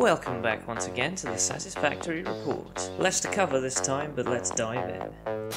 Welcome back once again to the Satisfactory report. Less to cover this time, but let's dive in.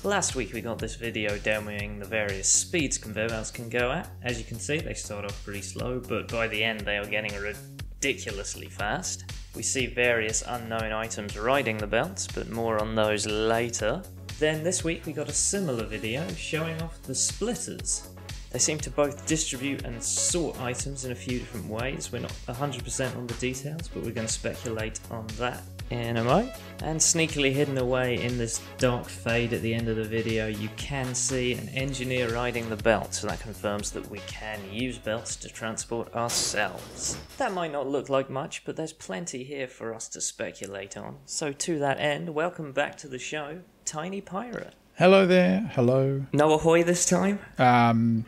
Last week we got this video demoing the various speeds conveyor belts can go at. As you can see, they start off pretty slow, but by the end they are getting ridiculously fast. We see various unknown items riding the belts, but more on those later. Then this week we got a similar video showing off the splitters. They seem to both distribute and sort items in a few different ways. We're not 100% on the details, but we're going to speculate on that in a moment. And sneakily hidden away in this dark fade at the end of the video, you can see an engineer riding the belt, so that confirms that we can use belts to transport ourselves. That might not look like much, but there's plenty here for us to speculate on. So to that end, welcome back to the show, Tiny Pirate. Hello there, hello. No ahoy this time? I'm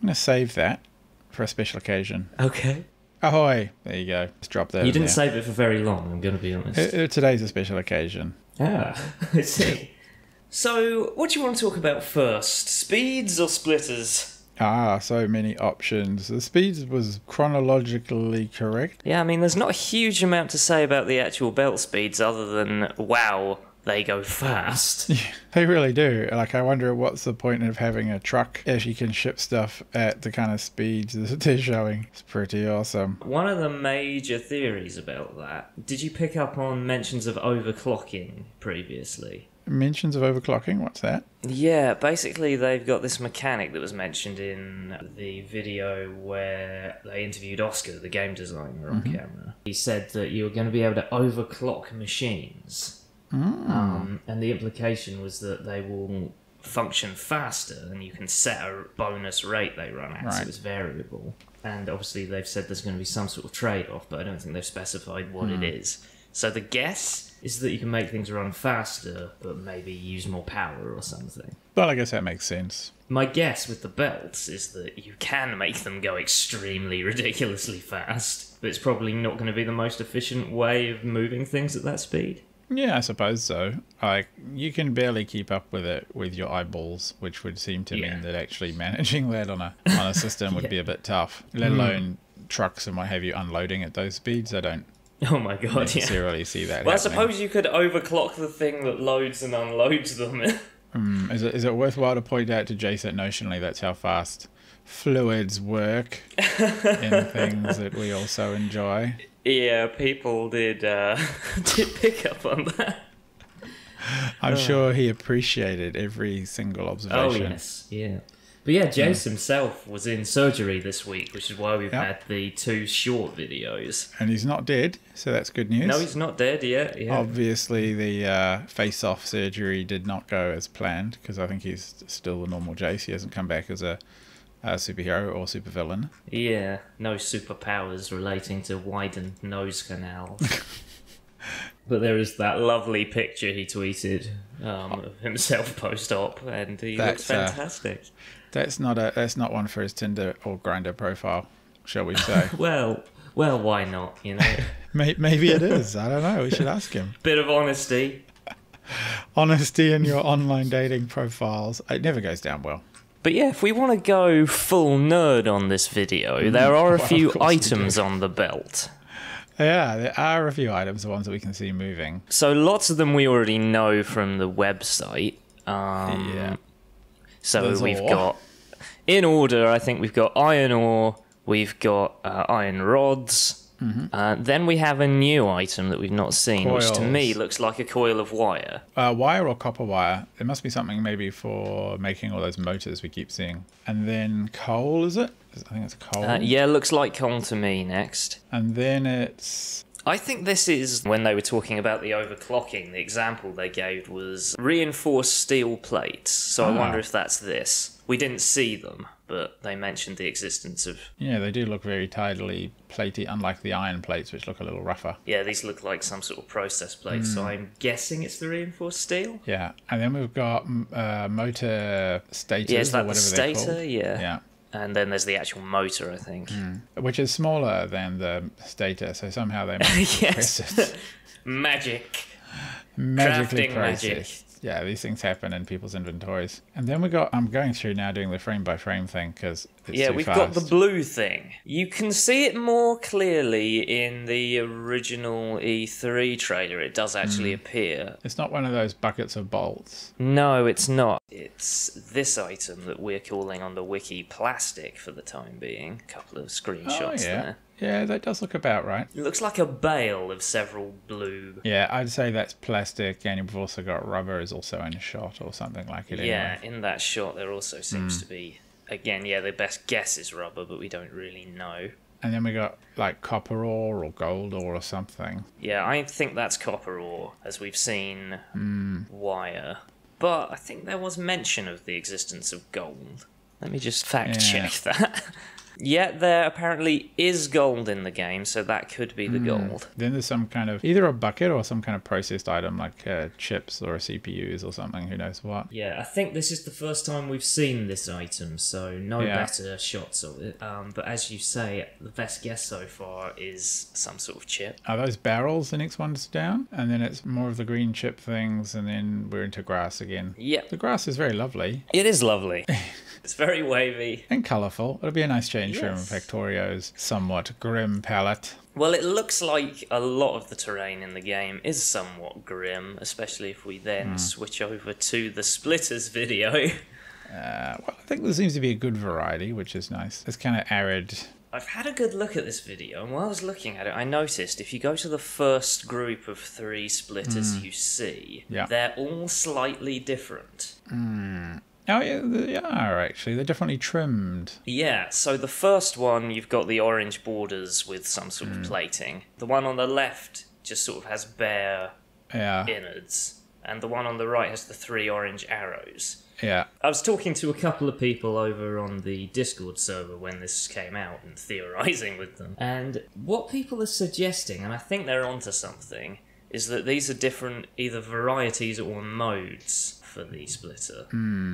going to save that for a special occasion. Okay. Ahoy! There you go. Just drop that. You didn't save it for very long, I'm going to be honest. Today's a special occasion. Ah, I see. So, what do you want to talk about first? Speeds or splitters? Ah, so many options. The speeds was chronologically correct. Yeah, I mean, there's not a huge amount to say about the actual belt speeds other than, wow, they go fast. Yeah, they really do. Like, I wonder what's the point of having a truck if you can ship stuff at the kind of speeds that they're showing. It's pretty awesome. One of the major theories about that, did you pick up on mentions of overclocking previously? Mentions of overclocking? What's that? Yeah, basically they've got this mechanic that was mentioned in the video where they interviewed Oscar, the game designer, on camera. He said that you're going to be able to overclock machines. And the implication was that they will function faster and you can set a bonus rate they run at, so it's variable. And obviously they've said there's going to be some sort of trade-off, but I don't think they've specified what it is. So the guess is that you can make things run faster, but maybe use more power or something. Well, I guess that makes sense. My guess with the belts is that you can make them go extremely ridiculously fast, but it's probably not going to be the most efficient way of moving things at that speed. Yeah, I suppose so. Like, you can barely keep up with it with your eyeballs, which would seem to mean that actually managing that on a system would be a bit tough. Let alone trucks and what have you unloading at those speeds. I don't necessarily see that Well, happening. I suppose you could overclock the thing that loads and unloads them. Is it worthwhile to point out to Jason notionally that's how fast fluids work in things that we also enjoy? Yeah, people did pick up on that. I'm sure he appreciated every single observation. Oh, yes, yeah. But yeah, Jace himself was in surgery this week, which is why we've had the two short videos. And he's not dead, so that's good news. No, he's not dead yet. Yeah. Obviously, the face-off surgery did not go as planned, because I think he's still a normal Jace. He hasn't come back as a superhero or supervillain. Yeah, no superpowers relating to widened nose canals. But there is that lovely picture he tweeted of himself post-op, and he looks fantastic. That's not one for his Tinder or Grindr profile, shall we say? well, why not? You know, maybe it is. I don't know. We should ask him. Bit of honesty. Honesty in your online dating profiles. It never goes down well. But yeah, if we want to go full nerd on this video, there are a few items on the belt. Yeah, there are a few items, the ones that we can see moving. So lots of them we already know from the website. So we've got, in order, I think we've got iron ore, we've got iron rods. Then we have a new item that we've not seen, which to me looks like a coil of wire. Wire or copper wire? There must be something maybe for making all those motors we keep seeing. And then coal, is it? I think it's coal. Yeah, looks like coal to me next. And then it's... I think this is when they were talking about the overclocking. The example they gave was reinforced steel plates. So I wonder if that's this. We didn't see them, but they mentioned the existence of... Yeah, they do look very tidily platey, unlike the iron plates, which look a little rougher. Yeah, these look like some sort of process plates, so I'm guessing it's the reinforced steel? Yeah, and then we've got motor stators, yeah, is that or whatever the they're stator? called. Yeah. And then there's the actual motor, I think. Which is smaller than the stator, so somehow they managed to press it. Magic. Magically Crafting processed. magic. Yeah, these things happen in people's inventories. And then I'm going through now doing the frame by frame thing because it's yeah, too we've fast. got the blue thing. You can see it more clearly in the original E3 trailer. It does actually appear. It's not one of those buckets of bolts. No, it's not. It's this item that we're calling on the wiki plastic for the time being. A couple of screenshots there. Yeah, that does look about right. It looks like a bale of several blue... Yeah, I'd say that's plastic, and you've also got rubber is also in a shot or something like it. Yeah, anyway. in that shot there also seems to be... Again, yeah, the best guess is rubber, but we don't really know. And then we got, like, copper ore or gold ore or something. Yeah, I think that's copper ore, as we've seen wire. But I think there was mention of the existence of gold. Let me just fact check that. Yeah, there apparently is gold in the game, so that could be the gold. Then there's some kind of, either a bucket or some kind of processed item like chips or CPUs or something, who knows what. Yeah, I think this is the first time we've seen this item, so no better shots of it. But as you say, the best guess so far is some sort of chip. Are those barrels the next one's down? And then it's more of the green chip things, and then we're into grass again. Yeah. The grass is very lovely. It is lovely. It's very wavy. And colourful. It'll be a nice change from Factorio's somewhat grim palette. Well, it looks like a lot of the terrain in the game is somewhat grim, especially if we then switch over to the Splitters video. Well, I think there seems to be a good variety, which is nice. It's kind of arid. I've had a good look at this video, and while I was looking at it, I noticed if you go to the first group of 3 splitters you see, they're all slightly different. Oh, yeah, they are, actually. They're definitely trimmed. Yeah, so the first one, you've got the orange borders with some sort of plating. The one on the left just sort of has bare innards. And the one on the right has the 3 orange arrows. Yeah. I was talking to a couple of people over on the Discord server when this came out and theorising with them. And what people are suggesting, and I think they're onto something, is that these are different either varieties or modes for the splitter.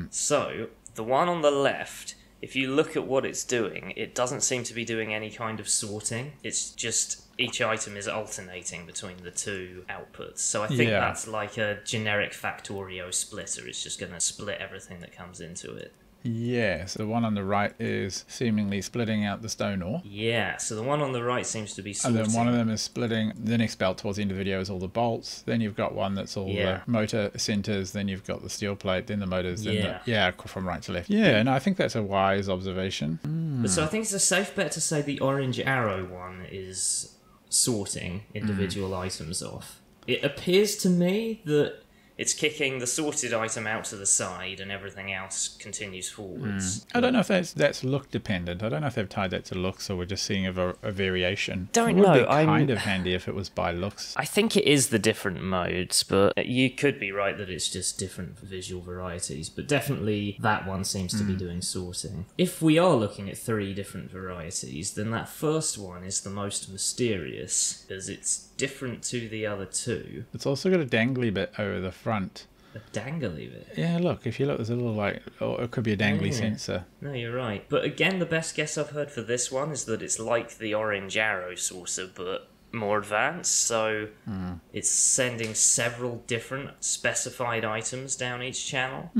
So, the one on the left, if you look at what it's doing, it doesn't seem to be doing any kind of sorting. It's just each item is alternating between the 2 outputs. So I think that's like a generic Factorio splitter. It's just going to split everything that comes into it. Yeah, so the one on the right is seemingly splitting out the stone ore. Yeah, so the one on the right seems to be sorting. And then one of them is splitting. The next belt towards the end of the video is all the bolts. Then you've got one that's all the motor centers. Then you've got the steel plate. Then the motors. Then from right to left. Yeah, no, I think that's a wise observation. But so I think it's a safe bet to say the orange arrow one is sorting individual items off. It appears to me that it's kicking the sorted item out to the side and everything else continues forwards. I don't know if that's look dependent. I don't know if they've tied that to looks or we're just seeing a variation. Don't know. It would know. be kind of handy if it was by looks. I think it is the different modes, but you could be right that it's just different visual varieties. But definitely that one seems to be doing sorting. If we are looking at 3 different varieties, then that first one is the most mysterious, because it's different to the other 2. It's also got a dangly bit over the front. A dangly bit? Yeah, look, if you look, there's a little or it could be a dangly sensor. No, you're right. But again, the best guess I've heard for this one is that it's like the orange arrow saucer, but more advanced. So it's sending several different specified items down each channel.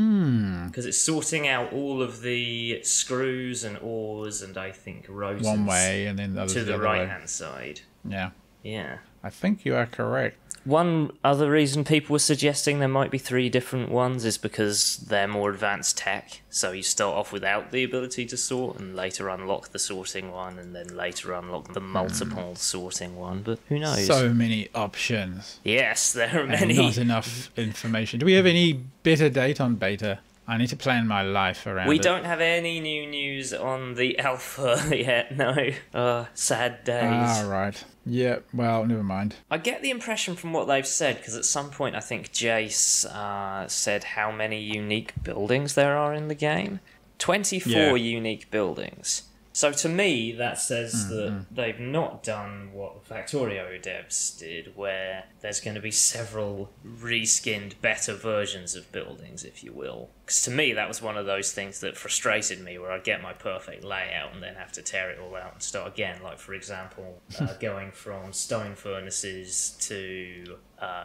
Because it's sorting out all of the screws and oars and I think rotors one way and then the other to the right-hand side. Yeah. Yeah. I think you are correct. One other reason people were suggesting there might be 3 different ones is because they're more advanced tech. So you start off without the ability to sort and later unlock the sorting one and then later unlock the multiple sorting one. But who knows? So many options. Yes, there are many. And not enough information. Do we have any better date on beta? I need to plan my life around it. We don't have any new news on the alpha yet, no. Sad days. Ah, right. Yeah, well, never mind. I get the impression from what they've said, because at some point I think Jace said how many unique buildings there are in the game. 24 unique buildings. So to me, that says that they've not done what the Factorio devs did, where there's going to be several reskinned, better versions of buildings, if you will. Because to me, that was one of those things that frustrated me, where I'd get my perfect layout and then have to tear it all out and start again. Like, for example, going from stone furnaces to,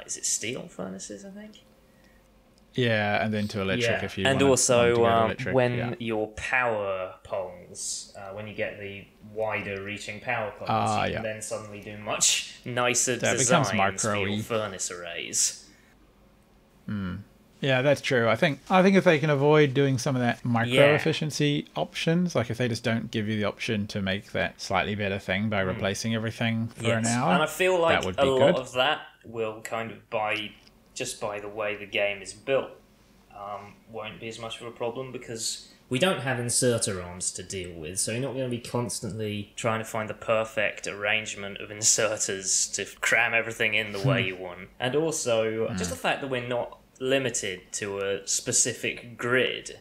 is it steel furnaces, I think? Yeah, and then to electric if you and want also to go to electric. when your power poles, when you get the wider reaching power poles, you can then suddenly do much nicer designs for your furnace arrays. Yeah, that's true. I think if they can avoid doing some of that micro efficiency options, like if they just don't give you the option to make that slightly better thing by replacing everything for an hour, and I feel like that would be a lot good. of that will kind of by the way the game is built, won't be as much of a problem because we don't have inserter arms to deal with, so you're not going to be constantly trying to find the perfect arrangement of inserters to cram everything in the way you want. And also, just the fact that we're not limited to a specific grid,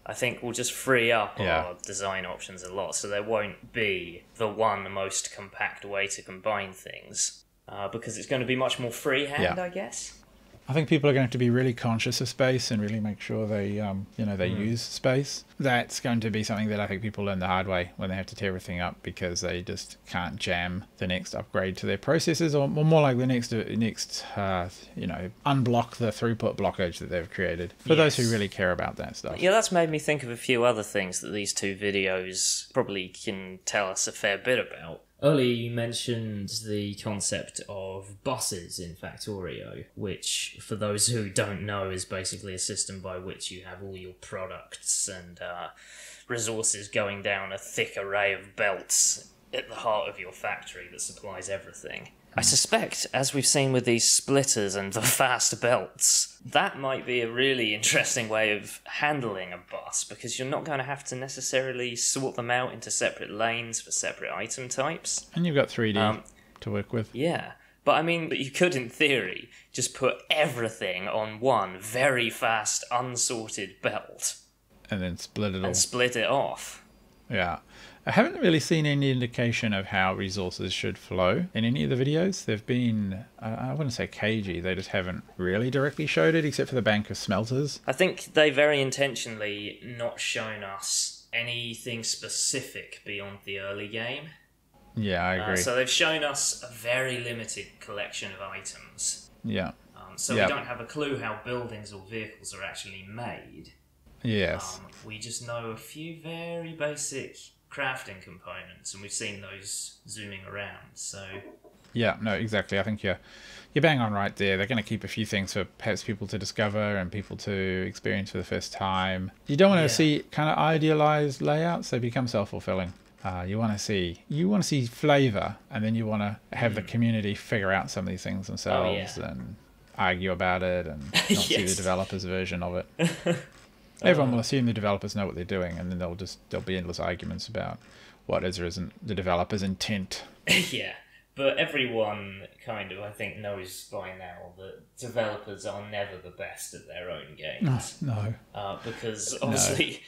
I think will just free up our design options a lot, so there won't be the one most compact way to combine things, because it's going to be much more freehand, I guess. I think people are going to have to be really conscious of space and really make sure they, they use space. That's going to be something that I think people learn the hard way when they have to tear everything up because they just can't jam the next upgrade to their processors, or more like the next, unblock the throughput blockage that they've created. For those who really care about that stuff. Yeah, that's made me think of a few other things that these two videos probably can tell us a fair bit about. Earlier you mentioned the concept of buses in Factorio, which, for those who don't know, is basically a system by which you have all your products and resources going down a thick array of belts at the heart of your factory that supplies everything. I suspect, as we've seen with these splitters and the fast belts, that might be a really interesting way of handling a bus, because you're not going to have to necessarily sort them out into separate lanes for separate item types. And you've got 3D to work with. Yeah, but you could, in theory, just put everything on one very fast, unsorted belt. And then split it all. And split it off. Yeah. I haven't really seen any indication of how resources should flow in any of the videos. They've been, I wouldn't say cagey, they just haven't really directly showed it, except for the bank of smelters. I think they very intentionally not shown us anything specific beyond the early game. Yeah, I agree. So they've shown us a very limited collection of items. Yeah. So we don't have a clue how buildings or vehicles are actually made. Yes. We just know a few very basic crafting components, and we've seen those zooming around, so... Yeah, no, exactly. I think you're bang on right there. They're going to keep a few things for perhaps people to discover and people to experience for the first time. You don't want to see kind of idealized layouts. They become self-fulfilling. You want to see flavor, and then you want to have the community figure out some of these things themselves and argue about it and not see the developer's version of it. Everyone will assume the developers know what they're doing, and then there'll be endless arguments about what is or isn't the developer's intent. Yeah, but everyone kind of, I think, knows by now that developers are never the best at their own games. No. Because obviously,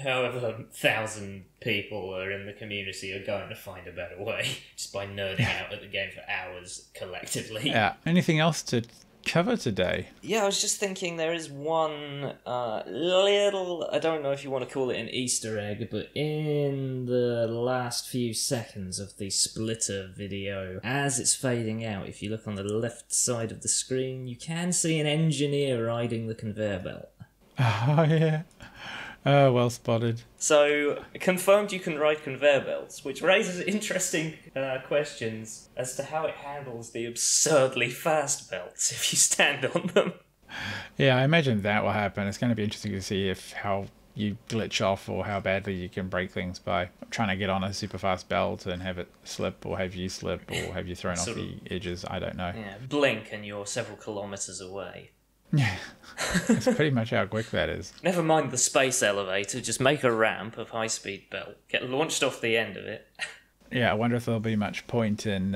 however 1,000 people are in the community are going to find a better way just by nerding out at the game for hours collectively. Yeah. Anything else to cover today? Yeah, I was just thinking there is one little, I don't know if you want to call it an Easter egg, but in the last few seconds of the splitter video, as it's fading out, if you look on the left side of the screen, you can see an engineer riding the conveyor belt. Oh, yeah. Well spotted. So, confirmed you can ride conveyor belts, which raises interesting questions as to how it handles the absurdly fast belts if you stand on them. Yeah, I imagine that will happen. It's going to be interesting to see how you glitch off or how badly you can break things by trying to get on a super fast belt and have it slip, or have you slip, or have you thrown off the edges. I don't know. Yeah, blink and you're several kilometres away. Yeah, that's pretty much how quick that is. Never mind the space elevator, just make a ramp of high-speed belt. Get launched off the end of it. Yeah, I wonder if there'll be much point in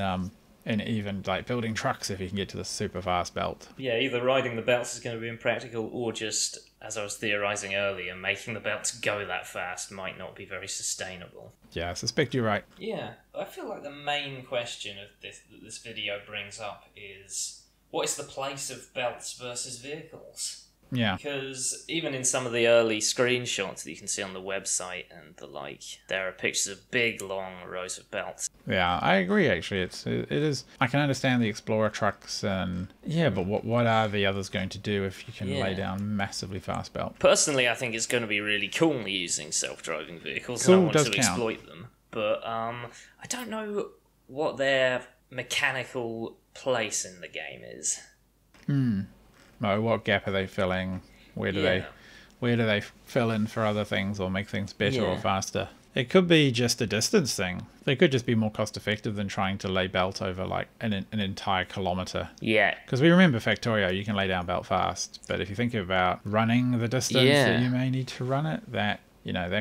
even like building trucks if you can get to the super fast belt. Yeah, either riding the belts is going to be impractical, or just, as I was theorising earlier, making the belts go that fast might not be very sustainable. Yeah, I suspect you're right. Yeah, I feel like the main question of this video brings up is, what is the place of belts versus vehicles? Yeah. Because even in some of the early screenshots that you can see on the website and the like, there are pictures of big, long rows of belts. Yeah, I agree, actually. It is... I can understand the Explorer trucks and... Yeah, but what are the others going to do if you can lay down massively fast belts? Personally, I think it's going to be really cool using self-driving vehicles. Cool, and I want does to count. exploit them. But I don't know what their mechanical place in the game is. No, what gap are they filling? Where do they fill in for other things or make things better or faster? It could be just a distance thing. They could just be more cost effective than trying to lay belt over like an entire kilometre. Yeah. Because we remember Factorio, you can lay down belt fast, but if you think about running the distance that you may need to run it, that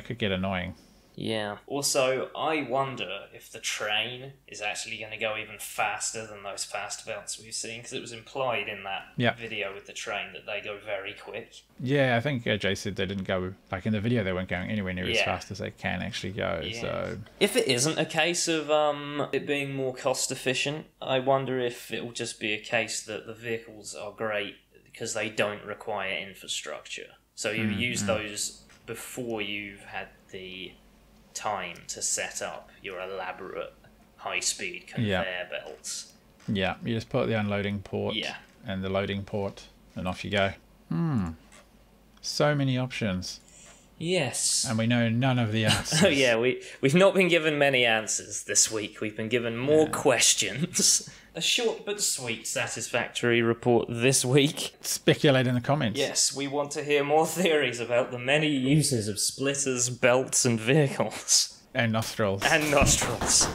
could get annoying. Yeah. Also, I wonder if the train is actually going to go even faster than those fast belts we've seen, because it was implied in that video with the train that they go very quick. Yeah, I think Jay said they didn't go, like in the video they weren't going anywhere near as fast as they can actually go. Yeah. So if it isn't a case of it being more cost efficient, I wonder if it will just be a case that the vehicles are great because they don't require infrastructure. So you use those before you've had the time to set up your elaborate high-speed conveyor belts. Yeah, you just put the unloading port and the loading port and off you go. So many options. Yes. And we know none of the answers. Oh yeah, we've not been given many answers this week. We've been given more questions. A short but sweet Satisfactory report this week. Speculate in the comments. Yes, we want to hear more theories about the many uses of splitters, belts, and vehicles. And nostrils. And nostrils.